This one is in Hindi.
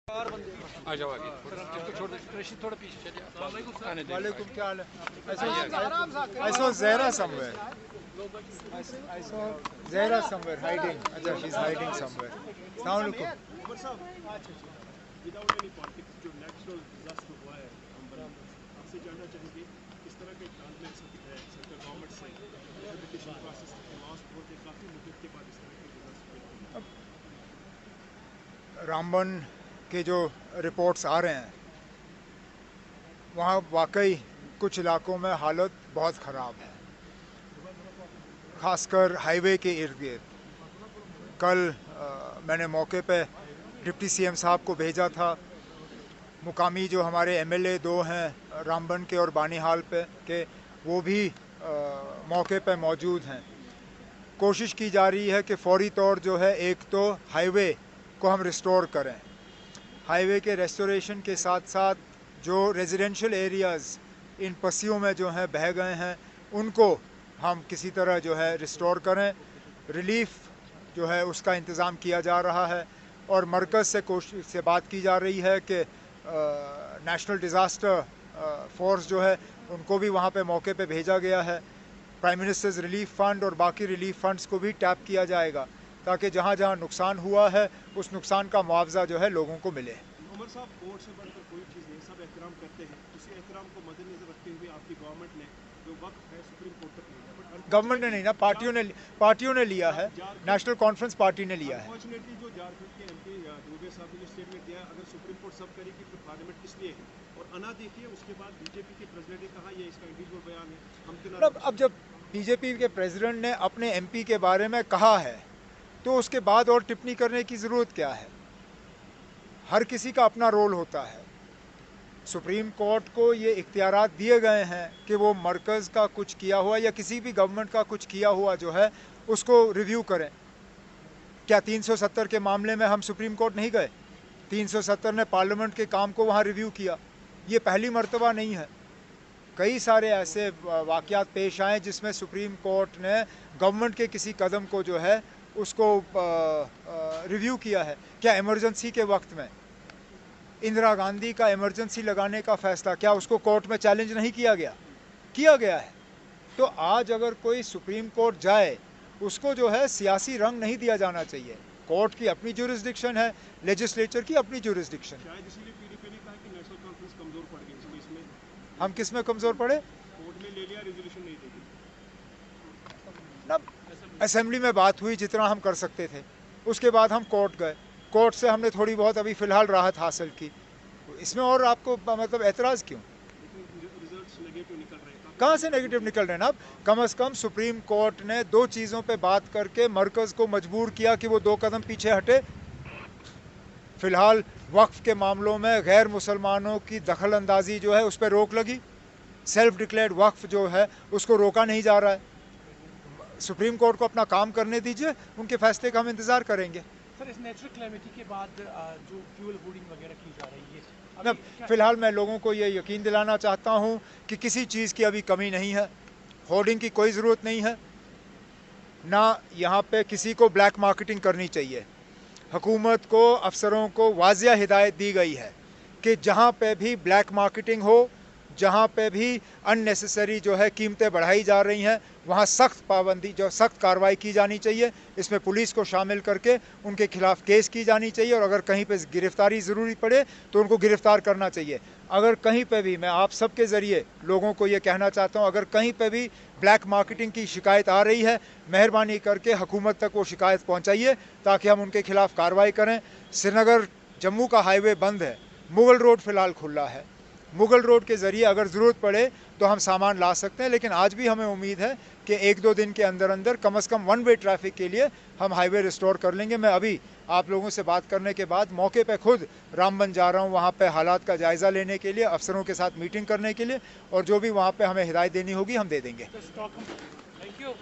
आ जाओ आगे, थोड़ा पीछे चलिए। वालेकुम, क्या हाल है? I saw Zahra somewhere. I saw Zahra somewhere hiding. अच्छा, she's hiding somewhere. Assalamu alaikum. Without any politics जो नेचुरल डिजास्टर हुआ है अंबर में, आपसे जानना चाहेंगे किस तरह के तालमेल है सेंट्रल गवर्नमेंट से रिहेबिलिटेशन प्रोसेस लास्ट होते काफ़ी मुद्दत के बाद इस तरह के डिजास्टर। रामबन के जो रिपोर्ट्स आ रहे हैं वहाँ वाकई कुछ इलाकों में हालत बहुत ख़राब है, खासकर हाईवे के इर्द गिर्द। कल मैंने मौके पे डिप्टी सीएम साहब को भेजा था। मुकामी जो हमारे एमएलए दो हैं रामबन के और बानीहाल पे के, वो भी मौके पे मौजूद हैं। कोशिश की जा रही है कि फौरी तौर जो है एक तो हाईवे को हम रिस्टोर करें। हाईवे के रेस्टोरेशन के साथ साथ जो रेजिडेंशियल एरियाज़ इन पस्सियों में जो हैं बह गए हैं उनको हम किसी तरह जो है रिस्टोर करें। रिलीफ जो है उसका इंतज़ाम किया जा रहा है और मरकज़ से बात की जा रही है कि नेशनल डिज़ास्टर फोर्स जो है उनको भी वहाँ पे मौके पे भेजा गया है। प्राइम मिनिस्टर्स रिलीफ फ़ंड और बाकी रिलीफ फ़ंड्स को भी टैप किया जाएगा ताकि जहाँ जहाँ नुकसान हुआ है उस नुकसान का मुआवजा जो है लोगों को मिले। उमर साहब, कोर्ट से बढ़कर कोई चीज़ नहीं, सब एहतराम करते हैं। उसी एहतराम को मद्देनजर रखते हुए आपकी गवर्नमेंट ने जो वक्त है सुप्रीम कोर्ट तक लिया, बट गवर्नमेंट ने नहीं ना, पार्टियों ने लिया है। नेशनल कॉन्फ्रेंस पार्टी ने लिया है। अनफॉर्चुनेटली जो झारखंड के एमपी दुबे साहब ने जो स्टेटमेंट दिया, अगर सुप्रीम कोर्ट सब करेगी तो पार्लियामेंट किस लिए है? और अना देखिए, उसके बाद बीजेपी के प्रेसिडेंट ने कहा ये इसका इंडिविजुअल बयान है। अब जब बीजेपी के प्रेसिडेंट ने अपने एमपी के बारे में कहा है तो उसके बाद और टिप्पणी करने की ज़रूरत क्या है? हर किसी का अपना रोल होता है। सुप्रीम कोर्ट को ये इख्तियारात दिए गए हैं कि वो मरकज़ का कुछ किया हुआ या किसी भी गवर्नमेंट का कुछ किया हुआ जो है उसको रिव्यू करें। क्या 370 के मामले में हम सुप्रीम कोर्ट नहीं गए? 370 ने पार्लियामेंट के काम को वहाँ रिव्यू किया। ये पहली मर्तबा नहीं है। कई सारे ऐसे वाक़यात पेश आए जिसमें सुप्रीम कोर्ट ने गवर्नमेंट के किसी कदम को जो है उसको रिव्यू किया है। क्या इमरजेंसी के वक्त में इंदिरा गांधी का इमरजेंसी लगाने का फ़ैसला क्या उसको कोर्ट में चैलेंज नहीं किया गया? किया गया है। तो आज अगर कोई सुप्रीम कोर्ट जाए उसको जो है सियासी रंग नहीं दिया जाना चाहिए। कोर्ट की अपनी जुरिस्डिक्शन है, लेजिस्लेचर की अपनी जुरिस्डिक्शन। शायद इसीलिए पीडीपी ने कहा कि नेशनल कॉन्फ्रेंस कमजोर पड़ गई, इसमें हम किस में कमज़ोर पड़े? कोर्ट ने ले लिया, रेजोल्यूशन नहीं देगी ना। असेंबली में बात हुई जितना हम कर सकते थे, उसके बाद हम कोर्ट गए। कोर्ट से हमने थोड़ी बहुत अभी फ़िलहाल राहत हासिल की। इसमें और आपको मतलब एतराज़ क्यों? रिजल्ट्स नेगेटिव निकल रहे हैं। कहाँ से नेगेटिव निकल रहे हैं? अब कम से कम सुप्रीम कोर्ट ने दो चीज़ों पे बात करके मरकज़ को मजबूर किया कि वो 2 कदम पीछे हटे। फ़िलहाल वक्फ़ के मामलों में गैर मुसलमानों की दखल अंदाजी जो है उस पर रोक लगी। सेल्फ डिक्लेयर्ड वक्फ़ जो है उसको रोका नहीं जा रहा है। सुप्रीम कोर्ट को अपना काम करने दीजिए, उनके फैसले का हम इंतज़ार करेंगे। सर, इस नेचुरल कैलेमिटी के बाद जो फ्यूल होर्डिंग वगैरह की जा रही है, फ़िलहाल मैं लोगों को ये यकीन दिलाना चाहता हूँ कि किसी चीज़ की अभी कमी नहीं है। होर्डिंग की कोई ज़रूरत नहीं है, ना यहाँ पे किसी को ब्लैक मार्केटिंग करनी चाहिए। हुकूमत को, अफसरों को वाज़िया हिदायत दी गई है कि जहाँ पे भी ब्लैक मार्केटिंग हो, जहाँ पे भी अननेसेसरी जो है कीमतें बढ़ाई जा रही हैं, वहाँ सख्त पाबंदी जो सख्त कार्रवाई की जानी चाहिए। इसमें पुलिस को शामिल करके उनके खिलाफ़ केस की जानी चाहिए और अगर कहीं पे गिरफ़्तारी ज़रूरी पड़े तो उनको गिरफ़्तार करना चाहिए। अगर कहीं पे भी, मैं आप सबके ज़रिए लोगों को ये कहना चाहता हूँ, अगर कहीं पे भी ब्लैक मार्केटिंग की शिकायत आ रही है, मेहरबानी करके हुकूमत तक वो शिकायत पहुँचाइए ताकि हम उनके खिलाफ़ कार्रवाई करें। श्रीनगर जम्मू का हाईवे बंद है, मुगल रोड फ़िलहाल खुला है। मुगल रोड के ज़रिए अगर ज़रूरत पड़े तो हम सामान ला सकते हैं, लेकिन आज भी हमें उम्मीद है कि 1-2 दिन के अंदर अंदर कम से कम 1 वे ट्रैफिक के लिए हम हाईवे रिस्टोर कर लेंगे। मैं अभी आप लोगों से बात करने के बाद मौके पे खुद रामबन जा रहा हूँ, वहाँ पे हालात का जायज़ा लेने के लिए, अफसरों के साथ मीटिंग करने के लिए, और जो भी वहाँ पे हमें हिदायत देनी होगी हम दे देंगे। Thank you.